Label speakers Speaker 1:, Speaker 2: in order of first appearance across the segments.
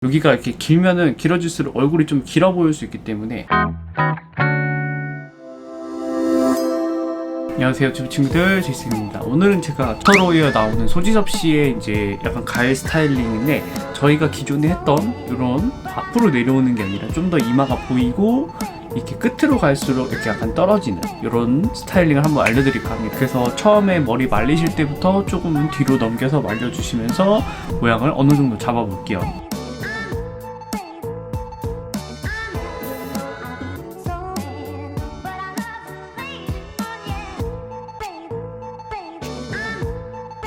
Speaker 1: 여기가 이렇게 길면은 길어질수록 얼굴이 좀 길어 보일 수 있기 때문에. 안녕하세요 유튜브 친구들, 제이슨입니다. 오늘은 제가 터로이어 나오는 소지섭 씨의 이제 약간 가일 스타일링인데, 저희가 기존에 했던 이런 앞으로 내려오는 게 아니라 좀 더 이마가 보이고 이렇게 끝으로 갈수록 이렇게 약간 떨어지는 이런 스타일링을 한번 알려드릴까 합니다. 그래서 처음에 머리 말리실 때부터 조금은 뒤로 넘겨서 말려주시면서 모양을 어느 정도 잡아볼게요.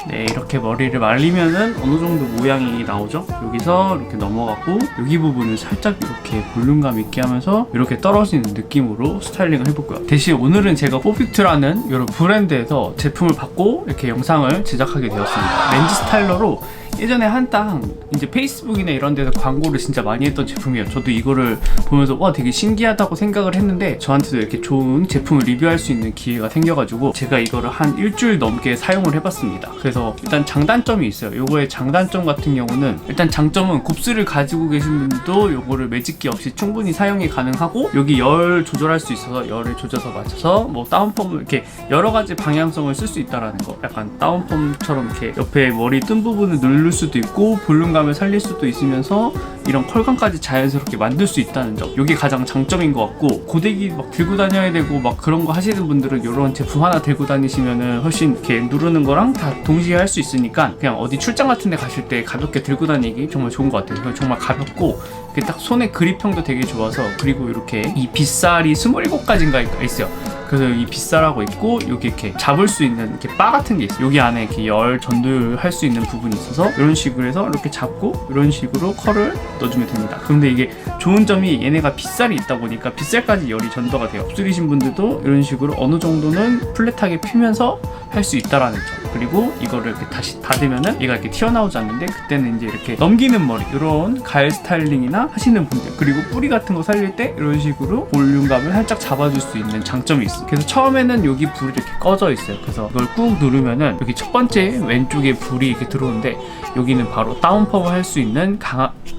Speaker 1: 네, 이렇게 머리를 말리면은 어느 정도 모양이 나오죠? 여기서 이렇게 넘어가고 여기 부분을 살짝 이렇게 볼륨감 있게 하면서 이렇게 떨어지는 느낌으로 스타일링을 해볼 거예요. 대신 오늘은 제가 포픽트라는 이런 브랜드에서 제품을 받고 이렇게 영상을 제작하게 되었습니다. 렌즈 스타일러로 예전에 한땅 이제 페이스북이나 이런 데서 광고를 진짜 많이 했던 제품이에요. 저도 이거를 보면서 와 되게 신기하다고 생각을 했는데, 저한테도 이렇게 좋은 제품을 리뷰할 수 있는 기회가 생겨가지고 제가 이거를 한 일주일 넘게 사용을 해봤습니다. 그래서 일단 장단점이 있어요. 요거의 장단점 같은 경우는, 일단 장점은 곱슬을 가지고 계신 분들도 요거를 매직기 없이 충분히 사용이 가능하고, 여기 열 조절할 수 있어서 열을 조져서 맞춰서 뭐 다운펌을 이렇게 여러 가지 방향성을 쓸 수 있다라는 거. 약간 다운펌처럼 이렇게 옆에 머리 뜬 부분을 누를 수도 있고 볼륨감을 살릴 수도 있으면서 이런 컬감까지 자연스럽게 만들 수 있다는 점, 이게 가장 장점인 것 같고, 고데기 막 들고 다녀야 되고 막 그런 거 하시는 분들은 이런 제품 하나 들고 다니시면은 훨씬 이렇게 누르는 거랑 다 동시에 할 수 있으니까 그냥 어디 출장 같은 데 가실 때 가볍게 들고 다니기 정말 좋은 것 같아요. 이건 정말 가볍고 딱 손의 그립형도 되게 좋아서, 그리고 이렇게 이 빗살이 27가지인가 있어요. 그래서 이 빗살하고 있고, 여기 이렇게 잡을 수 있는 이렇게 바 같은 게 있어요. 여기 안에 이렇게 열 전도할 수 있는 부분이 있어서 이런 식으로 해서 이렇게 잡고 이런 식으로 컬을 넣어주면 됩니다. 그런데 이게 좋은 점이 얘네가 빗살이 있다 보니까 빗살까지 열이 전도가 돼요. 곱슬이신 분들도 이런 식으로 어느 정도는 플랫하게 피면서 할 수 있다라는 점. 그리고 이거를 이렇게 다시 닫으면은 얘가 이렇게 튀어나오지 않는데, 그때는 이제 이렇게 넘기는 머리, 이런 가일 스타일링이나 하시는 분들, 그리고 뿌리 같은 거 살릴 때 이런 식으로 볼륨감을 살짝 잡아줄 수 있는 장점이 있어요. 그래서 처음에는 여기 불이 이렇게 꺼져 있어요. 그래서 이걸 꾹 누르면은 여기 첫 번째 왼쪽에 불이 이렇게 들어오는데, 여기는 바로 다운펌을 할 수 있는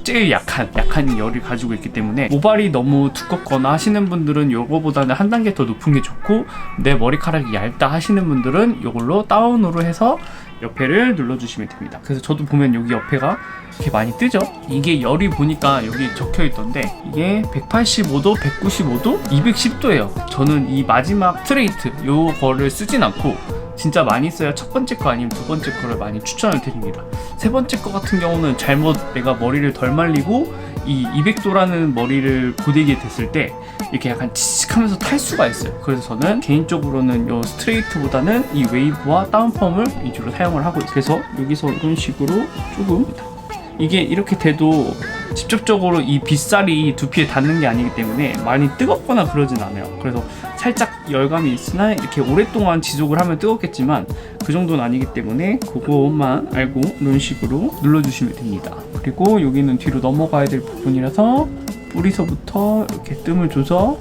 Speaker 1: 제일 약한 열을 가지고 있기 때문에, 모발이 너무 두껍거나 하시는 분들은 요거보다는 한 단계 더 높은 게 좋고, 내 머리카락이 얇다 하시는 분들은 요걸로 다운으로 해서 옆에를 눌러주시면 됩니다. 그래서 저도 보면 여기 옆에가 이렇게 많이 뜨죠? 이게 열이 보니까 여기 적혀 있던데, 이게 185도, 195도, 210도예요. 저는 이 마지막 스트레이트 요거를 쓰진 않고 진짜 많이 써야 첫 번째 거 아니면 두 번째 거를 많이 추천을 드립니다. 세 번째 거 같은 경우는 잘못 내가 머리를 덜 말리고 이 200도라는 머리를 고데기에 댔을 때 이렇게 약간 치직하면서 탈 수가 있어요. 그래서 저는 개인적으로는 요 스트레이트보다는 이 웨이브와 다운펌을 위주로 사용을 하고 있어요. 그래서 여기서 이런 식으로 조금, 이게 이렇게 돼도 직접적으로 이 빗살이 두피에 닿는 게 아니기 때문에 많이 뜨겁거나 그러진 않아요. 그래서 살짝 열감이 있으나 이렇게 오랫동안 지속을 하면 뜨겁겠지만 그 정도는 아니기 때문에 그것만 알고 이런 식으로 눌러주시면 됩니다. 그리고 여기는 뒤로 넘어가야 될 부분이라서 뿌리서부터 이렇게 뜸을 줘서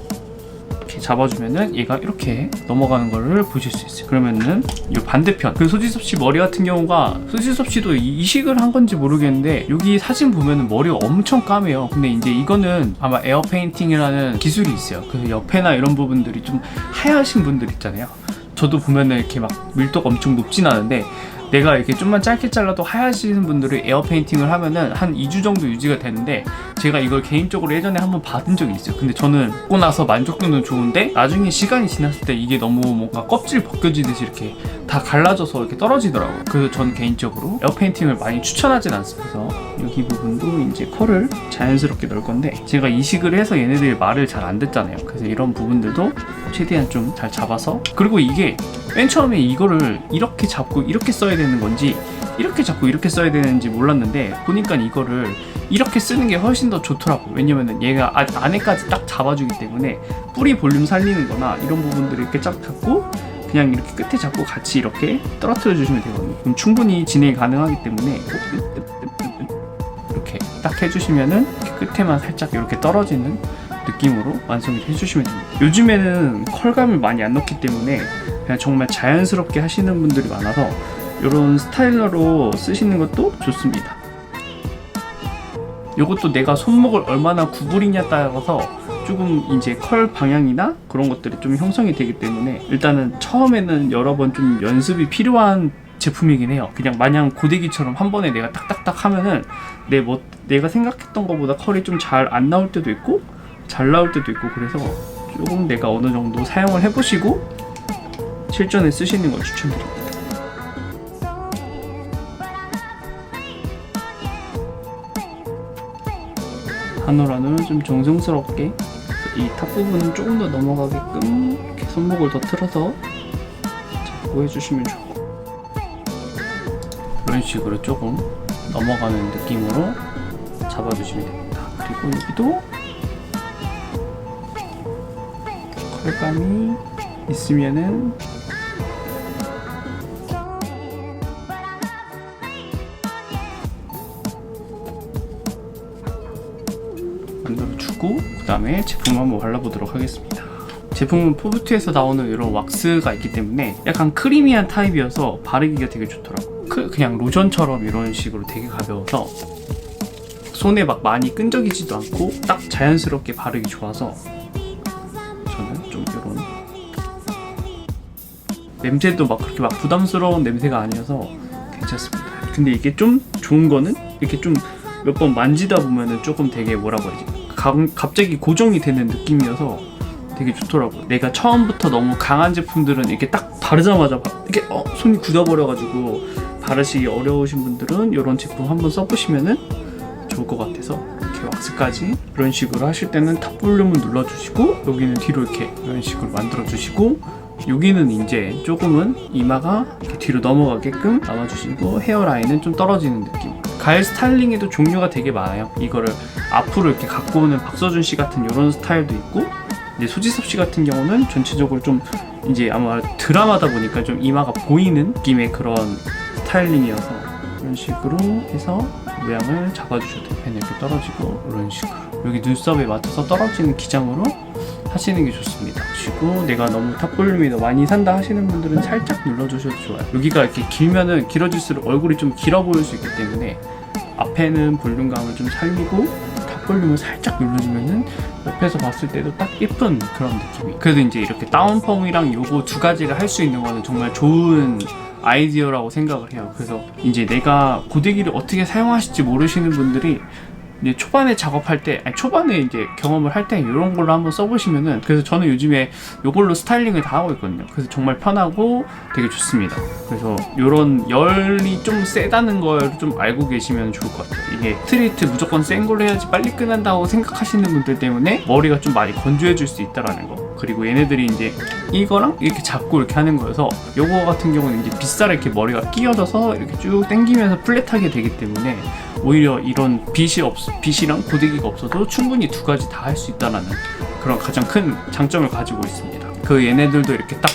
Speaker 1: 이렇게 잡아주면은 얘가 이렇게 넘어가는 거를 보실 수 있어요. 그러면은 이 반대편, 그 소지섭 씨 머리 같은 경우가, 소지섭 씨도 이식을 한 건지 모르겠는데 여기 사진 보면은 머리가 엄청 까매요. 근데 이제 이거는 아마 에어 페인팅이라는 기술이 있어요. 그래서 옆에나 이런 부분들이 좀 하얗신 분들 있잖아요. 저도 보면은 이렇게 막 밀도가 엄청 높진 않은데, 내가 이렇게 좀만 짧게 잘라도 하얘지는 분들이 에어 페인팅을 하면은 한 2주 정도 유지가 되는데, 제가 이걸 개인적으로 예전에 한번 받은 적이 있어요. 근데 저는 받고 나서 만족도는 좋은데 나중에 시간이 지났을 때 이게 너무 뭔가 껍질 벗겨지듯이 이렇게 다 갈라져서 이렇게 떨어지더라고요. 그래서 저는 개인적으로 에어 페인팅을 많이 추천하진 않습니다. 그래서 여기 부분도 이제 컬을 자연스럽게 넣을 건데, 제가 이식을 해서 얘네들이 말을 잘 안 듣잖아요. 그래서 이런 부분들도 최대한 좀 잘 잡아서, 그리고 이게 맨 처음에 이거를 이렇게 잡고 이렇게 써야 되는 건지 이렇게 잡고 이렇게 써야 되는지 몰랐는데, 보니까 이거를 이렇게 쓰는 게 훨씬 더 좋더라고요. 왜냐면은 얘가 안에까지 딱 잡아주기 때문에 뿌리 볼륨 살리는 거나 이런 부분들을 이렇게 쫙 잡고 그냥 이렇게 끝에 잡고 같이 이렇게 떨어뜨려 주시면 되거든요. 그럼 충분히 진행이 가능하기 때문에 이렇게 딱 해주시면은 끝에만 살짝 이렇게 떨어지는 느낌으로 완성이 해주시면 됩니다. 요즘에는 컬감을 많이 안 넣기 때문에 그냥 정말 자연스럽게 하시는 분들이 많아서 이런 스타일러로 쓰시는 것도 좋습니다. 이것도 내가 손목을 얼마나 구부리냐에 따라서 조금 이제 컬 방향이나 그런 것들이 좀 형성이 되기 때문에 일단은 처음에는 여러 번 좀 연습이 필요한 제품이긴 해요. 그냥 마냥 고데기처럼 한 번에 내가 딱딱딱 하면은 내가 생각했던 것보다 컬이 좀 잘 안 나올 때도 있고 잘 나올 때도 있고, 그래서 조금 내가 어느 정도 사용을 해보시고 실전에 쓰시는 걸 추천드립니다. 한올 좀 정성스럽게 이 탑 부분은 조금 더 넘어가게끔 이렇게 손목을 더 틀어서 잡고 해주시면 좋고, 이런 식으로 조금 넘어가는 느낌으로 잡아주시면 됩니다. 그리고 여기도 컬감이 있으면은 만들어주고, 그 다음에 제품을 한번 발라보도록 하겠습니다. 제품은 포브트에서 나오는 이런 왁스가 있기 때문에 약간 크리미한 타입이어서 바르기가 되게 좋더라고요. 그냥 로션처럼 이런 식으로 되게 가벼워서 손에 막 많이 끈적이지도 않고 딱 자연스럽게 바르기 좋아서 저는 좀 이런 냄새도 막 그렇게 막 부담스러운 냄새가 아니어서 괜찮습니다. 근데 이게 좀 좋은 거는 이렇게 좀 몇 번 만지다 보면은 조금 되게 뭐라고 해야지, 갑자기 고정이 되는 느낌이어서 되게 좋더라고요. 내가 처음부터 너무 강한 제품들은 이렇게 딱 바르자마자 이렇게 손이 굳어버려가지고 바르시기 어려우신 분들은 이런 제품 한번 써보시면은 좋을 것 같아서, 이렇게 왁스까지 이런 식으로 하실 때는 탑 볼륨을 눌러주시고 여기는 뒤로 이렇게 이런 식으로 만들어주시고, 여기는 이제 조금은 이마가 이렇게 뒤로 넘어가게끔 남아주시고 헤어라인은 좀 떨어지는 느낌. 가일 스타일링에도 종류가 되게 많아요. 이거를 앞으로 이렇게 갖고 오는 박서준 씨 같은 이런 스타일도 있고, 이제 소지섭 씨 같은 경우는 전체적으로 좀 이제 아마 드라마다 보니까 좀 이마가 보이는 느낌의 그런 스타일링이어서 이런 식으로 해서 모양을 잡아주셔도 돼요. 펜 이렇게 떨어지고 이런 식으로 여기 눈썹에 맞춰서 떨어지는 기장으로 하시는 게 좋습니다. 그리고 내가 너무 탑 볼륨이 더 많이 산다 하시는 분들은 살짝 눌러주셔도 좋아요. 여기가 이렇게 길면은 길어질수록 얼굴이 좀 길어 보일 수 있기 때문에 앞에는 볼륨감을 좀 살리고 탑 볼륨을 살짝 눌러주면은 옆에서 봤을 때도 딱 예쁜 그런 느낌이. 그래도 이제 이렇게 다운펌이랑 요거 두 가지를 할 수 있는 거는 정말 좋은 아이디어라고 생각을 해요. 그래서 이제 내가 고데기를 어떻게 사용하실지 모르시는 분들이 이제 초반에 작업할 때, 초반에 이제 경험을 할 때 이런 걸로 한번 써보시면은, 그래서 저는 요즘에 이걸로 스타일링을 다 하고 있거든요. 그래서 정말 편하고 되게 좋습니다. 그래서 이런 열이 좀 세다는 걸 좀 알고 계시면 좋을 것 같아요. 이게 스트레이트 무조건 센 걸로 해야지 빨리 끝난다고 생각하시는 분들 때문에 머리가 좀 많이 건조해질 수 있다라는 거. 그리고 얘네들이 이제 이거랑 이렇게 잡고 이렇게 하는 거여서, 요거 같은 경우는 이제 빗살에 이렇게 머리가 끼어져서 이렇게 쭉 당기면서 플랫하게 되기 때문에 오히려 이런 빗이랑 고데기가 없어도 충분히 두 가지 다 할 수 있다라는 그런 가장 큰 장점을 가지고 있습니다. 그 얘네들도 이렇게 딱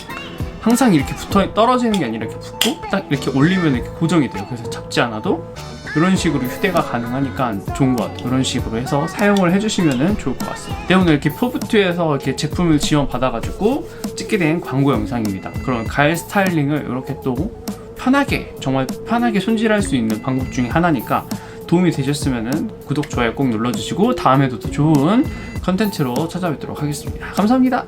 Speaker 1: 항상 이렇게 떨어지는 게 아니라 이렇게 붙고 딱 이렇게 올리면 이렇게 고정이 돼요. 그래서 잡지 않아도 이런 식으로 휴대가 가능하니까 좋은 것 같아요. 이런 식으로 해서 사용을 해주시면 좋을 것 같습니다. 때문에 이렇게 포브트에서 이렇게 제품을 지원받아가지고 찍게 된 광고 영상입니다. 그런 가일 스타일링을 이렇게 또 편하게, 정말 편하게 손질할 수 있는 방법 중에 하나니까 도움이 되셨으면 구독, 좋아요 꼭 눌러주시고 다음에도 더 좋은 컨텐츠로 찾아뵙도록 하겠습니다. 감사합니다.